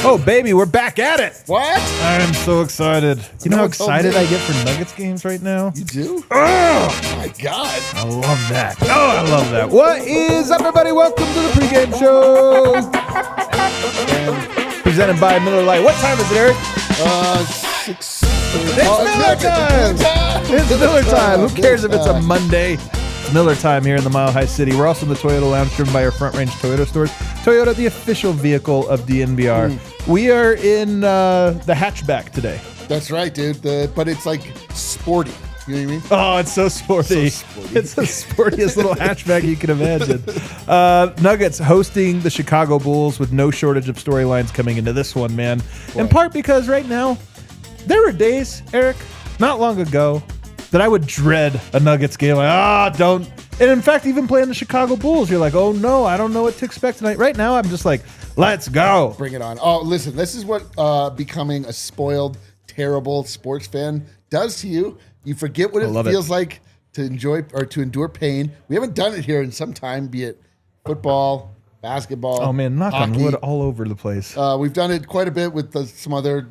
Oh, baby, we're back at it. What? I'm so excited. You know how excited I get for Nuggets games right now? You do? Oh, My God. I love that. Oh, I love that. What is up, everybody? Welcome to the pregame show. And presented by Miller Lite. What time is it, Eric? 6. It's Miller time. It's Miller time. Who cares if it's a Monday? It's Miller time here in the Mile High City. We're also in the Toyota Lounge, driven by our Front Range Toyota stores. Toyota, the official vehicle of DNVR. We are in the hatchback today. That's right, dude. But it's like sporty. You know what I mean? Oh, it's so sporty. It's the sportiest little hatchback you can imagine. Nuggets hosting the Chicago Bulls with no shortage of storylines coming into this one, man. Boy. In part because right now, there were days, Eric, not long ago, that I would dread a Nuggets game. Like, don't. And in fact, even playing the Chicago Bulls, you're like, oh no, I don't know what to expect tonight. Right now, I'm just like, let's go. Bring it on. Oh, listen, this is what becoming a spoiled, terrible sports fan does to you. You forget what it feels like to enjoy or to endure pain. We haven't done it here in some time, be it football, basketball. Oh man, knock hockey. on wood all over the place. We've done it quite a bit with some other,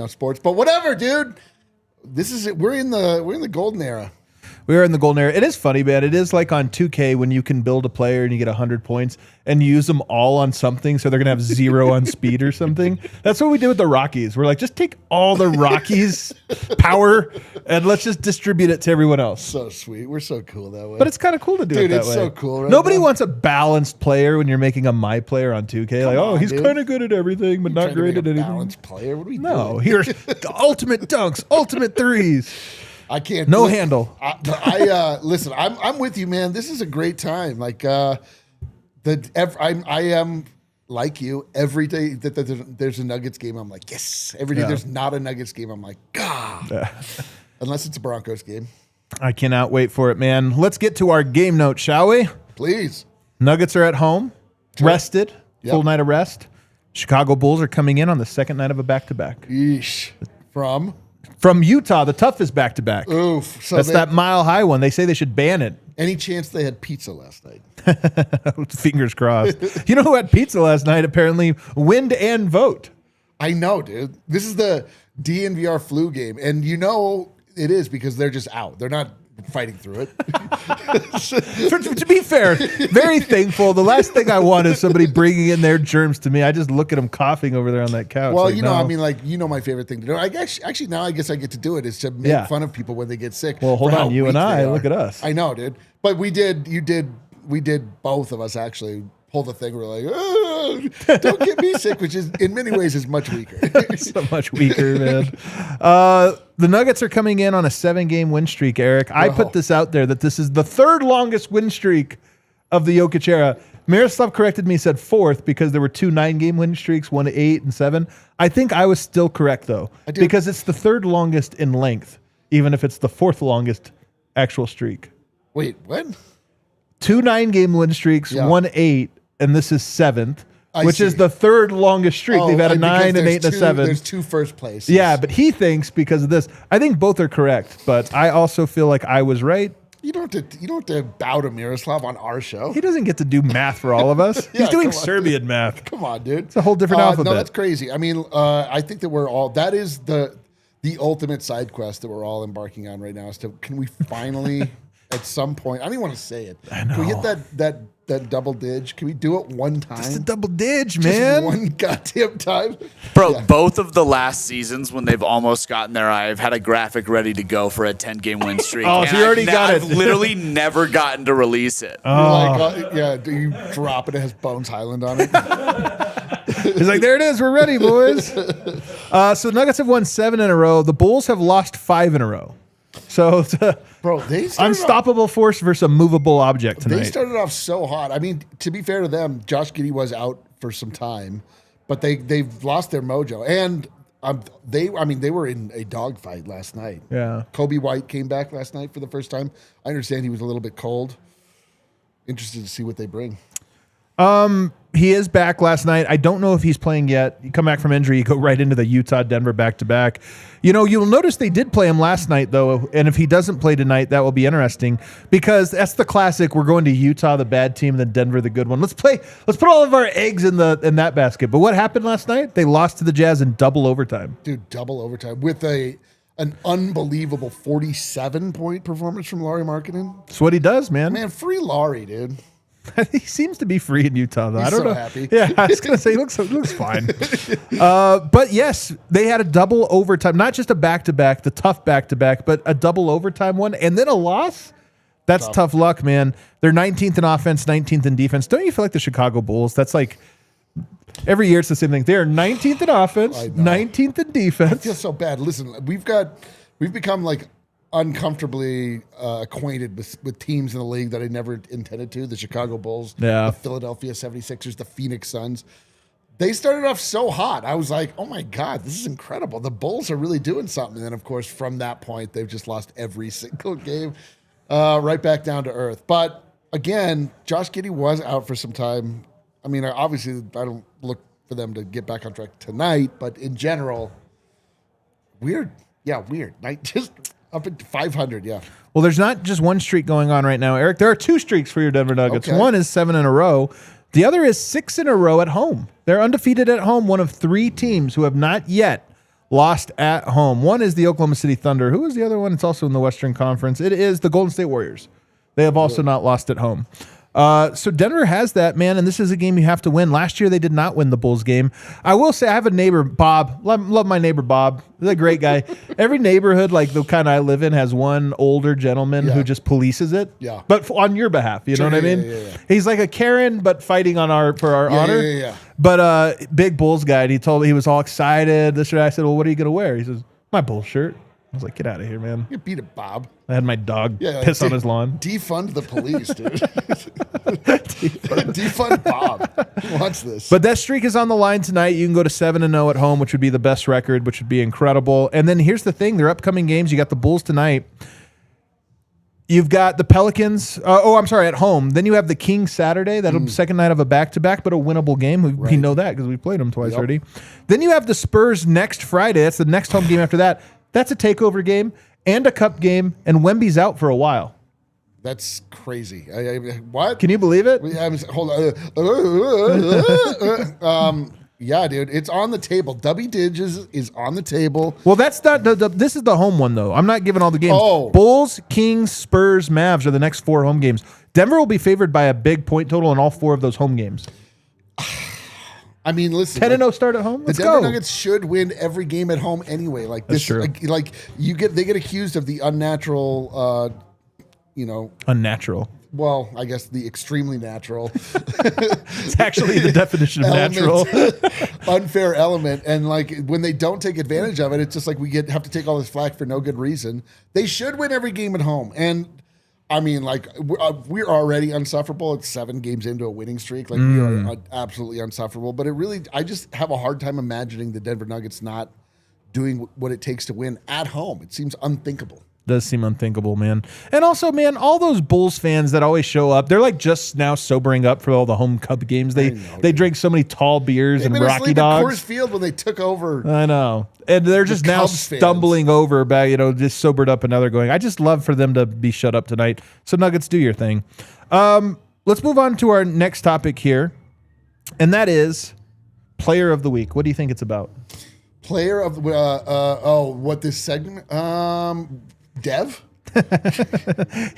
sports. But whatever, dude. This is it. We're in the golden era. We are in the golden era. It is funny, man. It is like on 2K when you can build a player and you get 100 points and use them all on something, so they're going to have 0 on speed or something. That's what we did with the Rockies. We're like, just take all the Rockies' power and let's just distribute it to everyone else. So sweet. We're so cool that way. But it's kind of cool to do it that way. Dude, it's so cool. Right Nobody now. wants a balanced player when you're making a my player on 2K. Like, oh, he's kind of good at everything, but not great at anything. Balanced player? What are we doing? No, here's the ultimate dunks, ultimate threes. I can't. No handle. I listen. I'm with you, man. This is a great time. Like I am like you. Every day that there's a Nuggets game, I'm like, yes. Every day there's not a Nuggets game, I'm like, God. Yeah. Unless it's a Broncos game. I cannot wait for it, man. Let's get to our game note, shall we? Please. Nuggets are at home, rested, full night of rest. Chicago Bulls are coming in on the second night of a back-to-back. Yeesh. From Utah, the toughest back-to-back. Oof. So that's that mile-high one. They say they should ban it. Any chance they had pizza last night? Fingers crossed. You know who had pizza last night? Apparently, Wind and Vote. I know, dude. This is the DNVR flu game. And you know it is because they're just out. They're not fighting through it. To be fair, very thankful. The last thing I want is somebody bringing in their germs to me. I just look at them coughing over there on that couch. Well, like, my favorite thing to do. Actually, now I guess I get to do it is to make fun of people when they get sick. Well, hold on. You and I, look at us. I know, dude. But we did, both of us actually pull the thing. We're like, don't get me sick, which is in many ways is much weaker. So much weaker, man. The Nuggets are coming in on a 7-game win streak, Eric. I put this out there that this is the third longest win streak of the Jokic era. Miroslav corrected me, said fourth because there were 2 9-game win streaks, 1 8 and 7. I think I was still correct, though, because it's the third longest in length, even if it's the 4th longest actual streak. Wait, what? 2 9-game win streaks, 1 8, and this is 7th. Which is the third longest streak. They've had a 9, an 8, and a 7. There's 2 first places. Yeah, but he thinks because of this. I think both are correct, but I also feel like I was right. You don't have to bow to Miroslav on our show. He doesn't get to do math for all of us. He's doing Serbian math. Come on, dude. It's a whole different alphabet. No, that's crazy. I mean, I think that we're all. That is the ultimate side quest that we're all embarking on right now. Is can we finally, at some point, I don't even want to say it. I know. Can we get that double dig? Can we do it one time? Just a double dig, man. Just one goddamn time. Bro, both of the last seasons when they've almost gotten there, I've had a graphic ready to go for a 10-game win streak. Oh, so you already got it. I've literally never gotten to release it. Do you drop it? It has Bones Highland on it. He's like, there it is. We're ready, boys. So the Nuggets have won 7 in a row. The Bulls have lost 5 in a row. So it's they unstoppable force versus a movable object tonight. They started off so hot. I mean, to be fair to them, Josh Giddey was out for some time, but they've lost their mojo. And They were in a dogfight last night. Yeah. Kobe White came back last night for the first time. I understand he was a little bit cold. Interested to see what they bring. He is back last night. I don't know if he's playing yet. You come back from injury, you go right into the Utah-Denver back-to-back. You'll notice they did play him last night, though, and if he doesn't play tonight, that will be interesting because that's the classic. We're going to Utah, the bad team, then Denver, the good one. Let's put all of our eggs in that basket. But what happened last night? They lost to the Jazz in double overtime. Dude, double overtime with an unbelievable 47-point performance from Lauri Markkanen. That's what he does, man. Man, free Lauri, dude. He seems to be free in Utah, though. He's I don't so know. Happy. Yeah, I was going to say he looks fine. But yes, they had a double overtime, not just a back-to-back, the tough back-to-back, but a double overtime one, and then a loss. That's tough luck, man. They're 19th in offense, 19th in defense. Don't you feel like the Chicago Bulls? That's like every year it's the same thing. They're 19th in offense, 19th in defense. I feel so bad. Listen, we've become like uncomfortably acquainted with teams in the league that I never intended to. The Chicago Bulls, the Philadelphia 76ers, the Phoenix Suns. They started off so hot. I was like, oh my God, this is incredible. The Bulls are really doing something. And then, of course, from that point, they've just lost every single game, right back down to earth. But again, Josh Giddey was out for some time. I mean, obviously, I don't look for them to get back on track tonight, but in general, weird. Yeah, weird. Just up at 500, yeah. Well, there's not just one streak going on right now, Eric. There are two streaks for your Denver Nuggets. Okay. One is 7 in a row. The other is 6 in a row at home. They're undefeated at home, one of 3 teams who have not yet lost at home. One is the Oklahoma City Thunder. Who is the other one? It's also in the Western Conference. It is the Golden State Warriors. They have also not lost at home. So Denver has that, man, and this is a game you have to win. Last year, they did not win the Bulls game. I will say I have a neighbor, Bob. Love my neighbor, Bob. He's a great guy. Every neighborhood, like the kind I live in, has one older gentleman who just polices it. Yeah. But on your behalf, you know what I mean? Yeah. He's like a Karen, but fighting for our honor. Yeah. But big Bulls guy, and he told me he was all excited. This year, I said, well, what are you going to wear? He says, my Bulls shirt. I was like, get out of here, man. You beat it, Bob. I had my dog piss on his lawn. Defund the police, dude. Defund Bob. Watch this. But that streak is on the line tonight. You can go to 7-0 at home, which would be the best record, which would be incredible. And then here's the thing. Their upcoming games, you got the Bulls tonight. You've got the Pelicans. At home. Then you have the Kings Saturday. That'll be second night of a back-to-back, but a winnable game. We know that because we played them twice already. Then you have the Spurs next Friday. That's the next home game after that. That's a takeover game and a cup game, and Wemby's out for a while. That's crazy. What? Can you believe it? Hold on. Yeah, dude, it's on the table. W Digits is on the table. Well, that's not this is the home one, though. I'm not giving all the games. Oh. Bulls, Kings, Spurs, Mavs are the next 4 home games. Denver will be favored by a big point total in all 4 of those home games. I mean, listen. 10-0 start at home. Let's the Denver go. Nuggets should win every game at home anyway. Like That's this, true. They get accused of the unnatural, Unnatural. Well, I guess the extremely natural. It's actually the definition of natural. Unfair element, and like when they don't take advantage of it, it's just like we have to take all this flack for no good reason. They should win every game at home, and I mean, like we're already unsufferable. It's 7 games into a winning streak. Like we are absolutely unsufferable. But I just have a hard time imagining the Denver Nuggets not doing what it takes to win at home. It seems unthinkable. Does seem unthinkable, man. And also, man, all those Bulls fans that always show up, they're like just now sobering up for all the home cup games. They drink so many tall beers and Rocky Dogs. Coors Field when they took over. I know. And they're just now stumbling over back, just sobered up, and now they're going. I just love for them to be shut up tonight. So Nuggets, do your thing. Let's move on to our next topic here, and that is Player of the Week. What do you think it's about? Player of what this segment? Dev?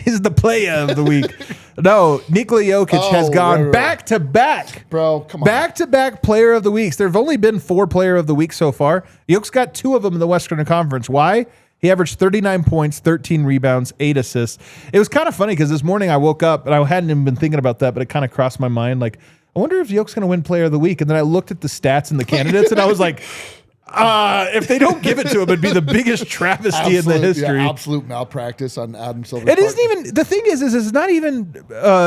He's the player of the week. No, Nikola Jokic has gone back-to-back. Bro, come on. Back-to-back player of the weeks. There have only been 4 player of the week so far. Jokic's got 2 of them in the Western Conference. Why? He averaged 39 points, 13 rebounds, 8 assists. It was kind of funny because this morning I woke up and I hadn't even been thinking about that, but it kind of crossed my mind. Like, I wonder if Jokic's going to win player of the week. And then I looked at the stats and the candidates and I was like, If they don't give it to him, it'd be the biggest travesty in the history. Yeah, absolute malpractice on Adam Silver's It part. isn't even, the thing is it's not even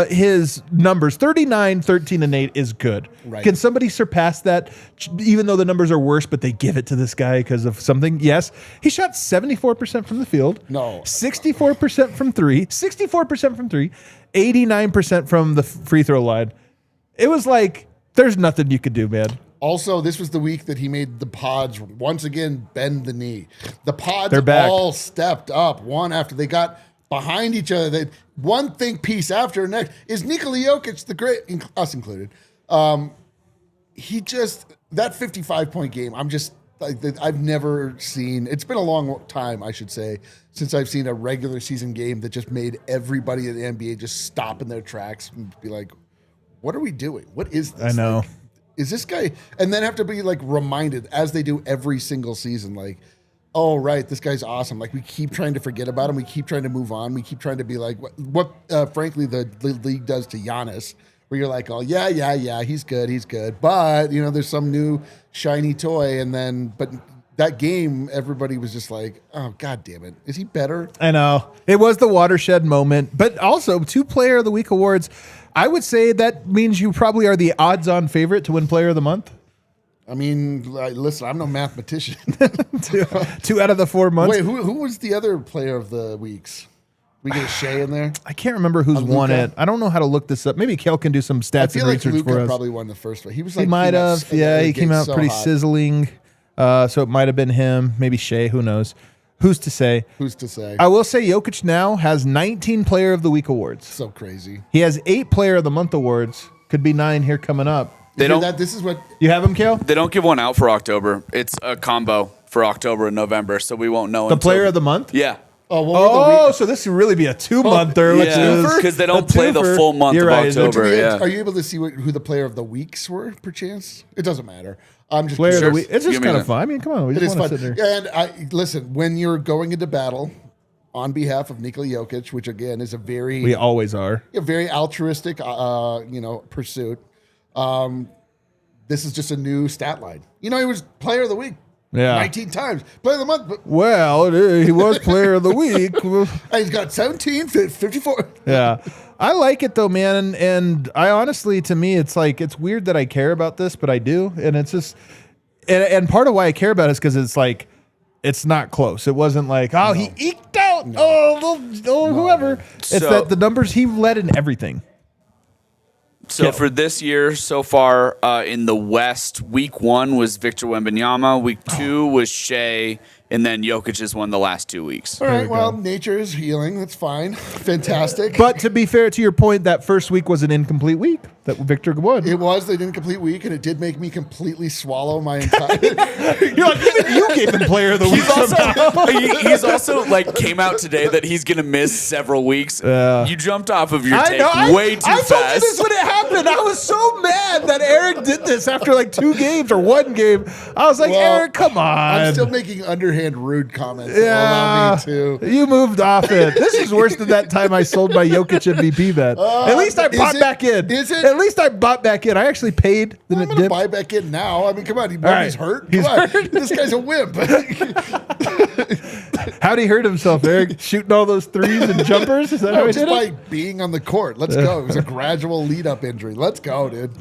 his numbers. 39, 13, and 8 is good. Right. Can somebody surpass that, even though the numbers are worse, but they give it to this guy because of something? Yes. He shot 74% from the field. No. 64% from three. 64% from three. 89% from the free throw line. It was like, there's nothing you could do, man. Also, this was the week that he made the pods once again bend the knee. The pods They're back. all stepped up one after they got behind each other. They, one think piece after next. Is Nikola Jokic the great, us included? He just, that 55-point game, I'm just, like, I've never seen, it's been a long time, I should say, since I've seen a regular season game that just made everybody in the NBA just stop in their tracks and be like, what are we doing? What is this? I know. Like, is this guy, and then have to be like reminded as they do every single season, like, oh, right, this guy's awesome. Like, we keep trying to forget about him. We keep trying to move on. We keep trying to be like what frankly, the league does to Giannis, where you're like, oh, yeah, he's good. But, you know, there's some new shiny toy. And then, but that game, everybody was just like, oh, God damn it. Is he better? I know. It was the watershed moment, but also 2 Player of the Week awards. I would say that means you probably are the odds-on favorite to win Player of the Month. I mean, listen, I'm no mathematician. 2 out of the 4 months. Wait, who was the other Player of the Weeks? We get a Shea in there? I can't remember who's won it. I don't know how to look this up. Maybe Kel can do some stats and research Luka for us. probably won the first one. He was like, He might have. Yeah, he came out so pretty hot. sizzling. So it might have been him. Maybe Shea. Who knows? Who's to say? Who's to say? I will say Jokic now has 19 Player of the Week awards. So crazy. He has 8 Player of the Month awards. Could be 9 here coming up. They don't. This is what You have him, Kale? They don't give one out for October. It's a combo for October and November, so we won't know. The Player of the Month? Yeah. what were the week? So this would really be a 2-monther, which Yeah, is because they don't a play the twofer. full month You're of right. October. Yeah. Are you able to see who the Player of the Weeks were, perchance? It doesn't matter. I'm just Player of the Sure. Week. It's just Give me kind that. of fun. I mean, come on. We It just is want to fun. sit there. And listen, when you're going into battle on behalf of Nikola Jokic, which again is a very We always are. very altruistic, pursuit. This is just a new stat line. You know, he was Player of the Week. Yeah. 19 times. Player of the Month. But Well, he was Player of the Week. he's got 17, 54. Yeah. I like it though, man. And I honestly, to me, it's like, it's weird that I care about this, but I do. And it's just, and part of why I care about it is because it's like, it's not close. It wasn't like, oh, he eked out. Whoever. It's So- that the numbers he led in everything. So for this year, so far in the West, week 1 was Victor Wembanyama. Week 2 was Shea. And then Jokic has won the last 2 weeks. All right, well, nature is healing. That's fine. Fantastic. But to be fair to your point, that first week was an incomplete week that Victor won. It was the incomplete week, and it did make me completely swallow my entire. You're like, even you gave him Player of the Week. He's also like came out today that he's gonna miss several weeks. You jumped off of your take way too I fast. told you this when it happened. I was so mad that Eric did this after like 2 games or 1 game. I was like, Well, Eric, come on. I'm still making underhand rude comments. that Yeah, allow me to. you moved off it. This is worse than that time I sold my Jokic MVP bet. At least I is bought it? back in. Is it? At least I bought back in. I actually paid. Then I'm it going to dipped. buy back in now. I mean, come on. He's right. hurt. He's Come on. hurt. This guy's a wimp. How'd he hurt himself, Eric? Shooting all those threes and jumpers? Is that how he Just did by it? being on the court. Let's go. It was a gradual lead-up injury. Let's go, dude.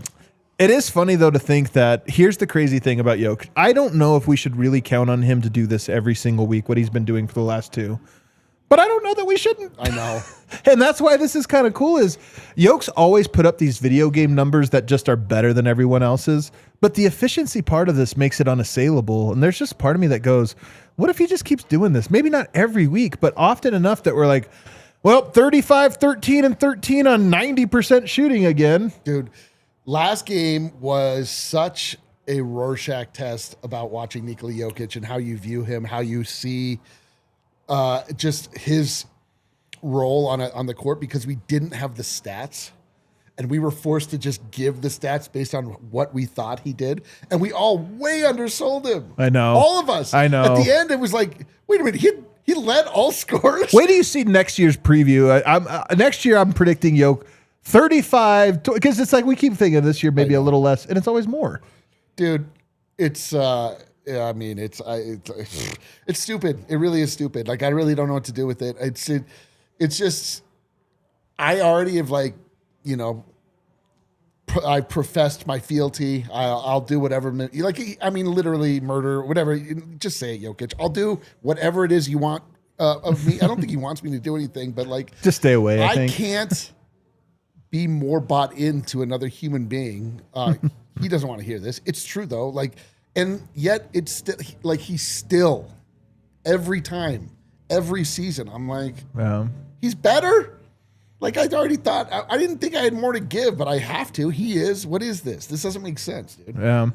It is funny, though, to think that here's the crazy thing about Jokic. I don't know if we should really count on him to do this every single week, what he's been doing for the last 2. But I don't know that we shouldn't. I know. And that's why this is kind of cool is Jokic's always put up these video game numbers that just are better than everyone else's. But the efficiency part of this makes it unassailable. And there's just part of me that goes, what if he just keeps doing this? Maybe not every week, but often enough that we're like, well, 35, 13, and 13 on 90% shooting again. Dude, last game was such a Rorschach test about watching Nikola Jokic and how you view him, how you see just his role on the court, because we didn't have the stats and we were forced to just give the stats based on what we thought he did. And we all way undersold him. I know. All of us. I know. At the end, it was like, wait a minute, he led all scorers. Wait till you see next year's preview. Next year, I'm predicting Jokic 35, because it's like we keep thinking this year maybe a little less, and it's always more. Dude, it's Yeah, I mean, it's stupid. It really is stupid. Like, I really don't know what to do with it. It's just, I already have, like, you know, I professed my fealty. I'll do whatever. Like, I mean, literally murder, whatever. Just say it, Jokic. I'll do whatever it is you want of me. I don't think he wants me to do anything, but like, just stay away. I think. Can't be more bought into another human being. He doesn't want to hear this. It's true though. Like, and yet it's still like he's still every time, every season. I'm like, he's better. Like, I'd already thought, I didn't think I had more to give, but I have to. He is. What is this? This doesn't make sense, dude. Yeah.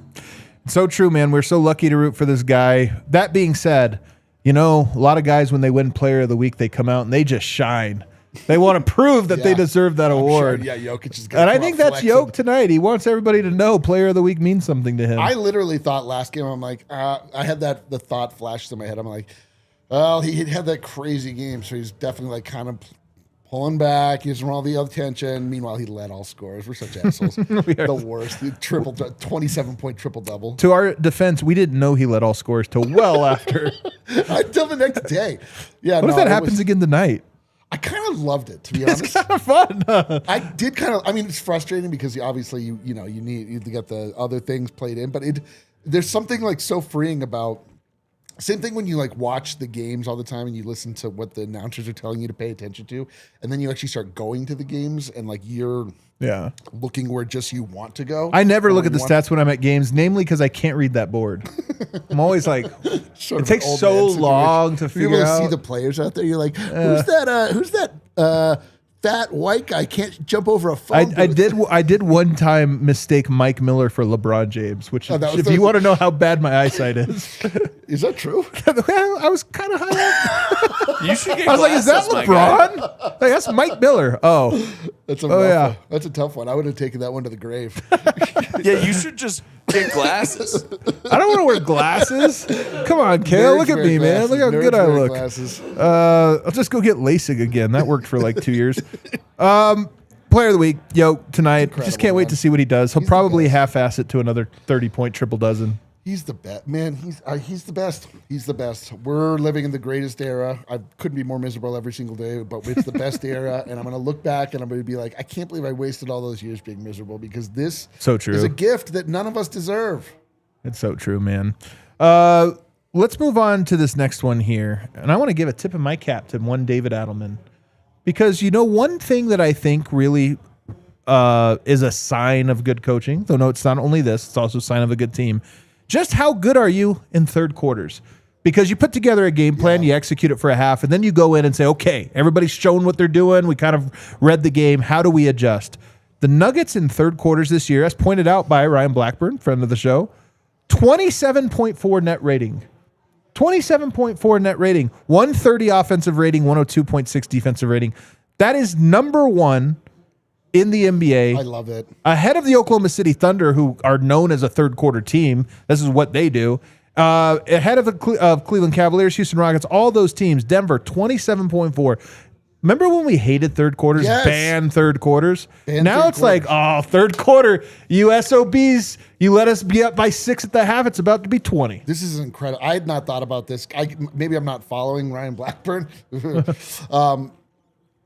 So true, man. We're so lucky to root for this guy. That being said, you know, a lot of guys, when they win Player of the Week, they come out and they just shine. They want to prove that they deserve that award. Sure, Jokic is going to And I think that's Jokic tonight. He wants everybody to know Player of the Week means something to him. I literally thought last game, I'm like, I had the thought flash to my head. I'm like, well, he had that crazy game, so he's definitely like kind of pulling back, using all the attention. Meanwhile, he led all scorers. We're such assholes. The worst. The 27-point triple-double. To our defense, we didn't know he led all scorers till well after. Until the next day. Yeah. What if that happens again tonight? I kind of loved it, to be honest. It's kind of fun. I did kind of. I mean, it's frustrating because obviously you need to get the other things played in, but there's something like so freeing about. Same thing when you like watch the games all the time and you listen to what the announcers are telling you to pay attention to, and then you actually start going to the games and like you're looking where just you want to go. I never look at the stats when I'm at games, namely because I can't read that board. I'm always like, it takes so long to figure out. You're able to see the players out there. You're like, who's that fat white guy can't jump over a phone? I did one time mistake Mike Miller for LeBron James, which if you want to know how bad my eyesight is. Is that true? Well, I was kind of high up. You should get I was like, is that LeBron? Like, that's Mike Miller. Oh. That's a tough one. I would have taken that one to the grave. Yeah, you should just get glasses. I don't want to wear glasses. Come on, Kale. Look at me, man. Look how good I look. I'll just go get LASIK again. That worked for like 2 years. Player of the Week, tonight. Incredible, just can't wait to see what he does. He'll probably half-ass it to another 30-point triple dozen. He's the best, man. He's the best. He's the best. We're living in the greatest era. I couldn't be more miserable every single day, but it's the best era. And I'm going to look back and I'm going to be like, I can't believe I wasted all those years being miserable because this is a gift that none of us deserve. It's so true, man. Let's move on to this next one here. And I want to give a tip of my cap to one David Adelman. Because, one thing that I think really is a sign of good coaching, though no, it's not only this, it's also a sign of a good team. Just how good are you in third quarters? Because you put together a game plan, you execute it for a half, and then you go in and say, okay, everybody's shown what they're doing. We kind of read the game. How do we adjust? The Nuggets in third quarters this year, as pointed out by Ryan Blackburn, friend of the show, 27.4 net rating. 27.4 net rating, 130 offensive rating, 102.6 defensive rating. That is number one in the NBA. I love it. Ahead of the Oklahoma City Thunder, who are known as a third quarter team. This is what they do. Ahead of the Cleveland Cavaliers, Houston Rockets, all those teams. Denver, 27.4. Remember when we hated third quarters? Yes. Banned third quarters? Now it's like, third quarter, you SOBs, you let us be up by 6 at the half. It's about to be 20. This is incredible. I had not thought about this. Maybe I'm not following Ryan Blackburn.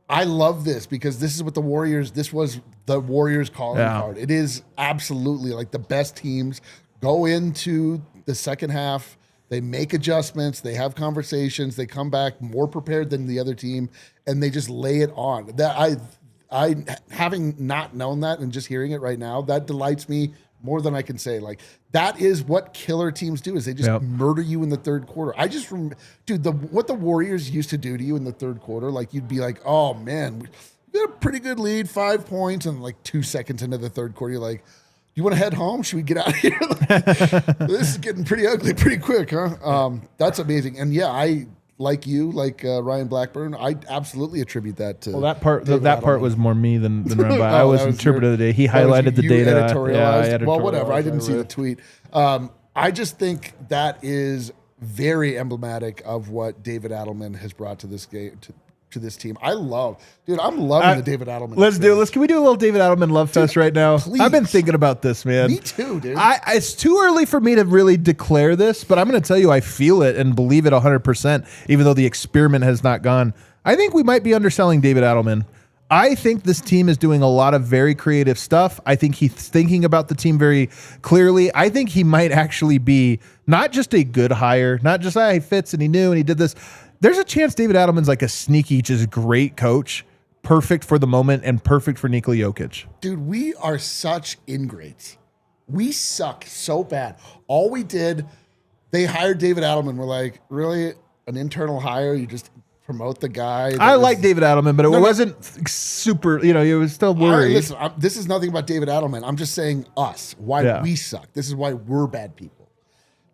I love this because this is what this was the Warriors calling card. It is absolutely like the best teams go into the second half. They make adjustments. They have conversations. They come back more prepared than the other team, and they just lay it on. That I having not known that and just hearing it right now, that delights me more than I can say. Like, that is what killer teams do, is they just murder you in the third quarter. What the Warriors used to do to you in the third quarter, like you'd be like, oh man, we got a pretty good lead, 5 points, and like 2 seconds into the third quarter, you're like, you want to head home? Should we get out of here? This is getting pretty ugly pretty quick, huh? That's amazing. And yeah, I like Ryan Blackburn, I absolutely attribute that to. Well, that part was more me than Ryan. I was interpreter of the day. He highlighted the data. Editorialized. Well, whatever. I didn't see the tweet. I just think that is very emblematic of what David Adelman has brought to this game, to this team. I'm loving the David Adelman. Can we do a little David Adelman love fest right now? Please. I've been thinking about this, man. Me too, dude. It's too early for me to really declare this, but I'm going to tell you I feel it and believe it 100%, even though the experiment has not gone. I think we might be underselling David Adelman. I think this team is doing a lot of very creative stuff. I think he's thinking about the team very clearly. I think he might actually be not just a good hire, not just he fits and he knew and he did this. There's a chance David Adelman's like a sneaky, just great coach, perfect for the moment and perfect for Nikola Jokic. Dude, we are such ingrates. We suck so bad. All we did, they hired David Adelman. We're like, really? An internal hire? You just promote the guy? I like David Adelman, but it wasn't super, it was still worried. Listen, this is nothing about David Adelman. I'm just saying us, why we suck. This is why we're bad people.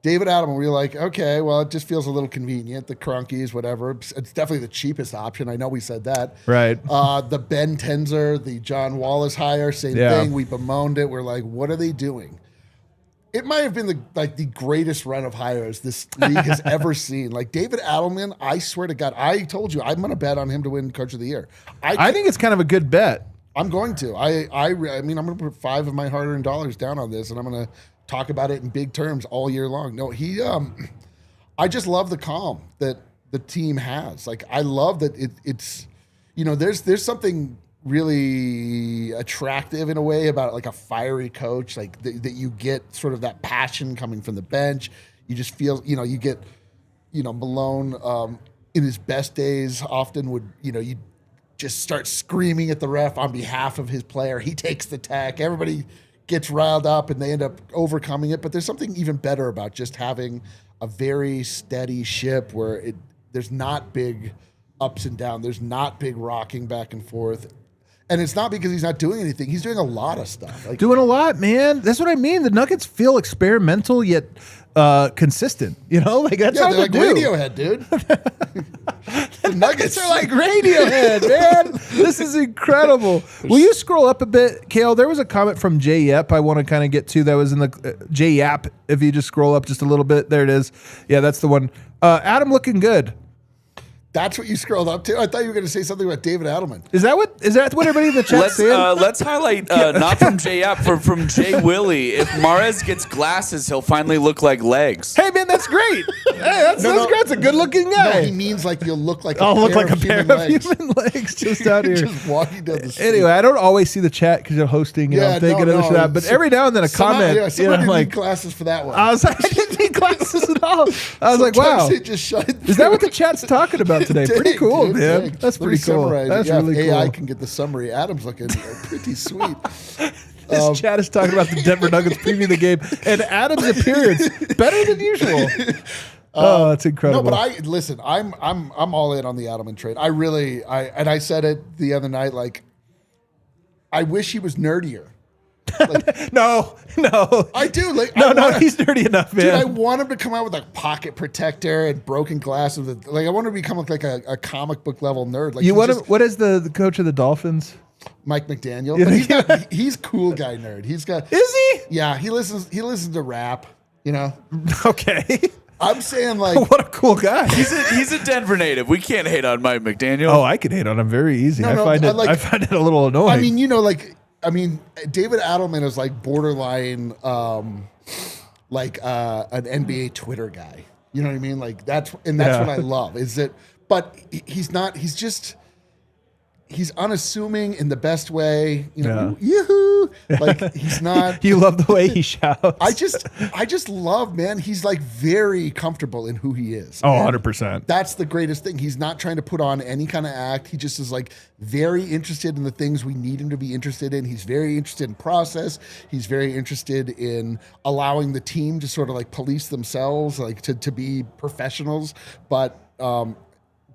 David Adelman, we're like, okay, well, it just feels a little convenient. The Crunkies, whatever. It's definitely the cheapest option. I know we said that. Right. The Ben Tenzer, the John Wallace hire, same thing. We bemoaned it. We're like, what are they doing? It might have been the greatest run of hires this league has ever seen. Like David Adelman, I swear to God, I told you I'm going to bet on him to win Coach of the Year. I think it's kind of a good bet. I'm going to. I mean, I'm going to put 5 of my hard-earned dollars down on this, and I'm going to talk about it in big terms all year long. No, I just love the calm that the team has. Like, I love that it's there's something really attractive in a way about like a fiery coach, like that you get sort of that passion coming from the bench. You just feel, you get, Malone in his best days often would, you just start screaming at the ref on behalf of his player. He takes the tech. Everybody gets riled up and they end up overcoming it. But there's something even better about just having a very steady ship where there's not big ups and downs. There's not big rocking back and forth. And it's not because he's not doing anything. He's doing a lot of stuff. Like, doing a lot, man. That's what I mean. The Nuggets feel experimental yet consistent. Like that's how they're like Radiohead, dude. The Nuggets are like Radiohead, man. This is incredible. Will you scroll up a bit, Kale? There was a comment from Jay Yep I want to kind of get to. That was in the Jay Yap. If you just scroll up just a little bit, there it is. Yeah, that's the one. Adam looking good. That's what you scrolled up to? I thought you were going to say something about David Adelman. Is that what everybody in the chat saying? Let's highlight, not from Jay App, from Jay Willie. If Mahrez gets glasses, he'll finally look like legs. Hey, man, that's great. Hey, that's great. That's a good-looking guy. No, he means like you'll look like a pair of human legs just out here. Just walking down the street. Anyway, I don't always see the chat because you're hosting and I'm thinking of this or that. But every now and then a comment. Yeah, somebody didn't need glasses for that one. I was like, I didn't need glasses at all. I was like, wow. Is that what the chat's talking about today? Pretty cool, man. That's pretty cool. That's really cool. AI can get the summary. Adam's looking pretty sweet. This chat is talking about the Denver Nuggets preview the game and Adam's appearance better than usual. That's incredible. No, but listen. I'm all in on the Adelman trade. I said it the other night. Like, I wish he was nerdier. Like, no. I do. Like, he's nerdy enough, man. Dude, I want him to come out with a pocket protector and broken glasses. Like, I want him to become like a comic book level nerd. Like, what is the coach of the Dolphins? Mike McDaniel. But he's cool guy nerd. Is he? Yeah, he listens to rap. Okay. I'm saying, like, what a cool guy. He's a Denver native. We can't hate on Mike McDaniel. Oh, I can hate on him very easy. I find it a little annoying. I mean, David Adelman is like borderline, like an NBA Twitter guy. You know what I mean? Like that's what I love. But he's not. He's unassuming in the best way. Yoo-hoo! Like he's not. You love the way he shouts. I just love, man. He's like very comfortable in who he is. Oh, 100%. That's the greatest thing. He's not trying to put on any kind of act. He just is like very interested in the things we need him to be interested in. He's very interested in process. He's very interested in allowing the team to sort of like police themselves, like to be professionals, but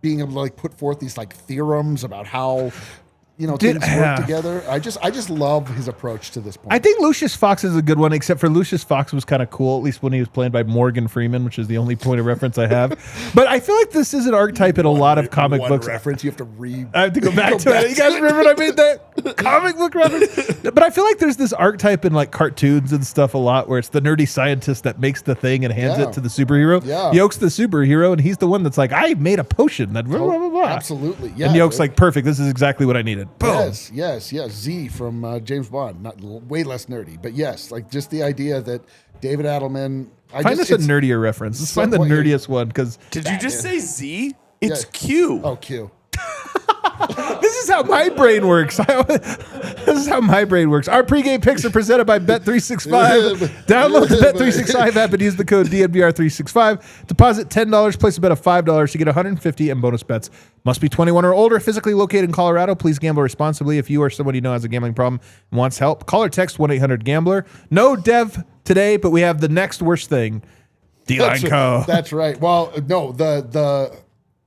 being able to like put forth these like theorems about how things work together. I just love his approach to this point. I think Lucius Fox is a good one, except for Lucius Fox was kind of cool, at least when he was played by Morgan Freeman, which is the only point of reference I have. But I feel like this is an archetype in a lot of comic books. Reference you have to read. I have to go back to it. You guys remember when I made that comic book reference? But I feel like there's this archetype in like cartoons and stuff a lot, where it's the nerdy scientist that makes the thing and hands it to the superhero. Yeah. Yoke's the superhero, and he's the one that's like, I made a potion that blah, blah, blah, blah. Absolutely. Yeah. And Yoke's like, perfect. This is exactly what I needed. Boom. Yes. Z from James Bond. Not way less nerdy, but yes, like just the idea that David Adelman. Find us a nerdier reference. Let's find the nerdiest one. Because did you just say Z? It's Q. Oh, Q. This is how my brain works. This is how my brain works. Our pregame picks are presented by Bet365. Download the Bet365 app and use the code DNVR365. Deposit $10, place a bet of $5 to get $150 in bonus bets. Must be 21 or older, physically located in Colorado. Please gamble responsibly. If you or someone you know has a gambling problem and wants help, call or text 1-800-GAMBLER. No Dev today, but we have the next worst thing. D-Line Co. That's right. Well, no,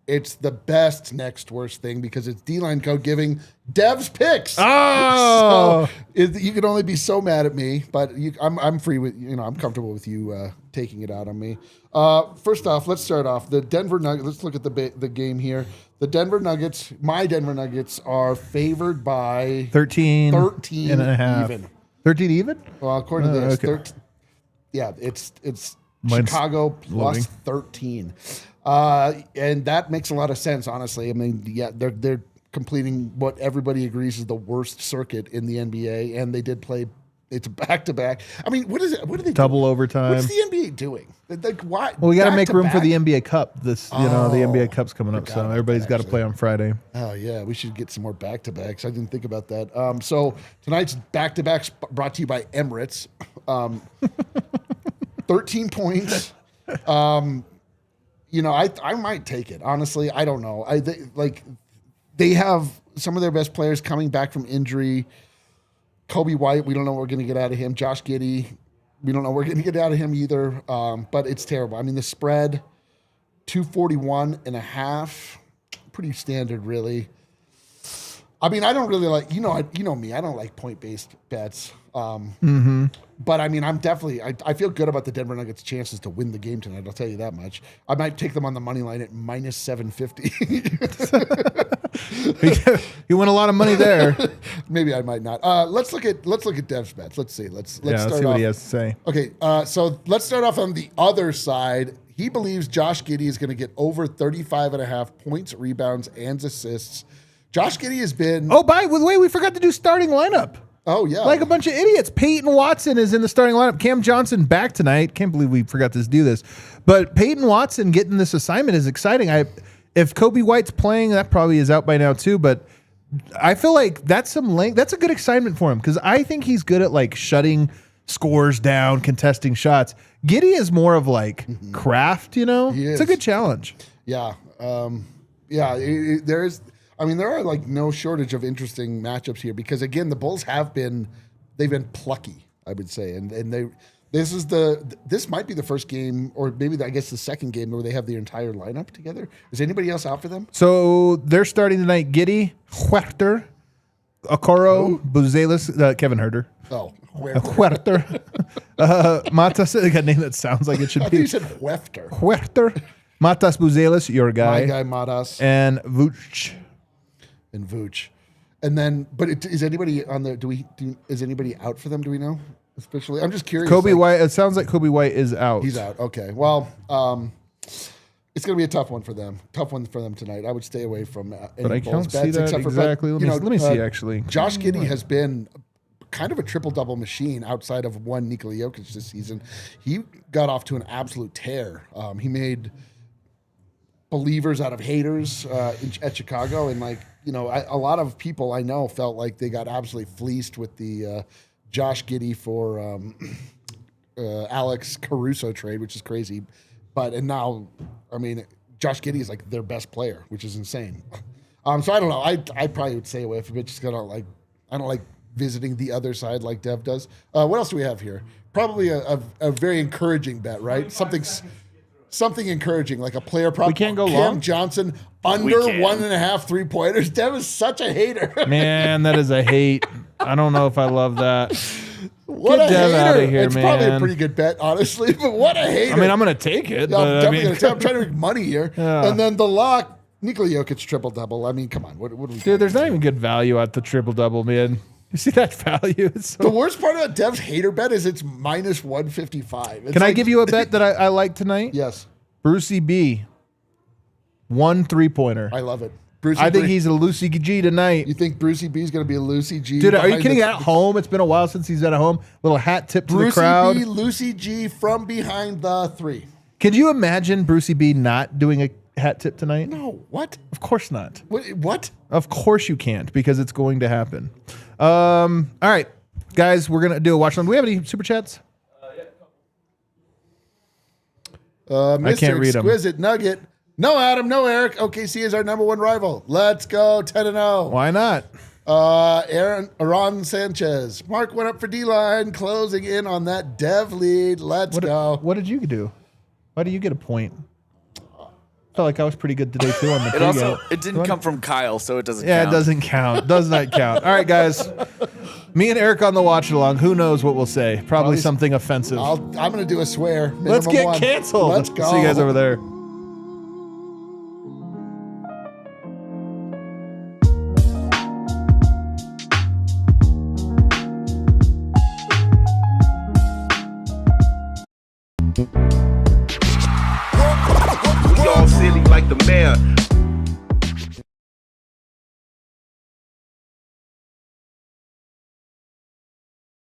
it's the best next worst thing because it's D-Line Co giving Dev's picks. Oh, so you can only be so mad at me, but I'm free with I'm comfortable with you taking it out on me. First off, let's start off the Denver Nuggets. Let's look at the game here. The Denver Nuggets, my Denver Nuggets, are favored by 13 and a half. Even. 13 even? Well, according to this, okay. It's Mine's Chicago plus 13. And that makes a lot of sense, honestly. I mean, yeah, they're completing what everybody agrees is the worst circuit in the NBA, and they did play. It's back-to-back. I mean, what is it? What are they double doing? overtime? What's the NBA doing? Like, why? Well, we got to make room for the NBA Cup. The NBA Cup's coming up, so everybody's got to play on Friday. Oh yeah, we should get some more back-to-backs. I didn't think about that. So tonight's back-to-backs brought to you by Emirates. 13 points. I might take it. Honestly, I don't know. They have some of their best players coming back from injury. Kobe White, we don't know what we're going to get out of him. Josh Giddey, we don't know what we're going to get out of him either. But it's terrible. I mean, the spread, 241.5, pretty standard, really. I mean, I don't really like, you know me, I don't like point-based bets. But I mean, I feel good about the Denver Nuggets' chances to win the game tonight. I'll tell you that much. I might take them on the money line at minus 750. You win a lot of money there. Maybe I might not. Let's look at Dev's bets. Let's see. Let's see what he has to say. Okay, so let's start off on the other side. He believes Josh Giddey is going to get over 35.5 points, rebounds, and assists. Josh Giddey has been. Oh, by the way, we forgot to do starting lineup. Oh, yeah. Like a bunch of idiots. Peyton Watson is in the starting lineup. Cam Johnson back tonight. Can't believe we forgot to do this. But Peyton Watson getting this assignment is exciting. If Kobe White's playing, that probably is out by now too. But I feel like that's some length. That's a good assignment for him because I think he's good at like shutting scores down, contesting shots. Giddey is more of like craft, It's a good challenge. Yeah. There are like no shortage of interesting matchups here because again, the Bulls they've been plucky, I would say, and this might be the first game, or maybe I guess the second game where they have the entire lineup together. Is anybody else out for them? So they're starting tonight: Giddey, Huerter, Okoro, Buzelis, Kevin Herter. Oh, Huerter, Matas. I got a name that sounds like it should be. You said Huerter. Huerter, Matas Buzelis, your guy. My guy Matas. And Vooch. And then, but is anybody on the? Is anybody out for them? Do we know? Especially, I'm just curious. Kobe White. It sounds like Kobe White is out. He's out. Okay. Well, it's going to be a tough one for them. Tough one for them tonight. I would stay away from any but I Bulls can't see that exactly. Let me see. Actually, Josh Giddey has been kind of a triple-double machine outside of one Nikola Jokic this season. He got off to an absolute tear. He made believers out of haters at Chicago, and a lot of people I know felt like they got absolutely fleeced with the Josh Giddey for Alex Caruso trade, which is crazy. And now, I mean, Josh Giddey is like their best player, which is insane. So I don't know. I probably would stay away from it. Just I don't like visiting the other side like Dev does. What else do we have here? Probably a very encouraging bet, right? Something encouraging, like a player prop. We can't go Cam long. Johnson under 1.5 3-pointers. Dev is such a hater. Man, that is a hate. I don't know if I love that. What Get a Dev hater. out of here, it's man. Probably a pretty good bet, honestly, but what a hater. I mean, I'm going to take it. Yeah, but I'm trying to make money here. Yeah. And then the lock, Nikola Jokic triple-double. I mean, come on. What do we do? Dude, there's not even good value at the triple-double, man. You see that value? The worst part about Dev's hater bet is it's minus 155. Can I give you a bet that I like tonight? Yes. Brucey B. 1 3-pointer. I love it. Brucey I think B- he's a Lucy G tonight. You think Brucey B is going to be a Lucy G? Dude, are you behind kidding? the- At home, it's been a while since he's at home. Little hat tip to Brucey the crowd. B, Lucy G from behind the 3. Can you imagine Brucey B not doing a hat tip tonight? No, what? Of course not. What? Of course you can't, because it's going to happen. All right, guys, we're gonna do a watch along. Do we have any super chats? Mr. I can't read 'em. Exquisite Nugget. No, Adam. No, Eric. OKC is our number 1 rival. Let's go 10-0. Why not? Aaron Sanchez. Mark went up for D-line, closing in on that Dev lead. Let's go. What did you do? Why do you get a point? Felt like I was pretty good today too on the It pregame. also didn't come from Kyle, so it doesn't. Yeah, count. it doesn't count. Does not count. All right, guys. Me and Eric on the watch along. Who knows what we'll say? Probably something offensive. I'm going to do a swear. Let's Minimum get 1. canceled. Let's go. See you guys over there. We all silly like the mayor.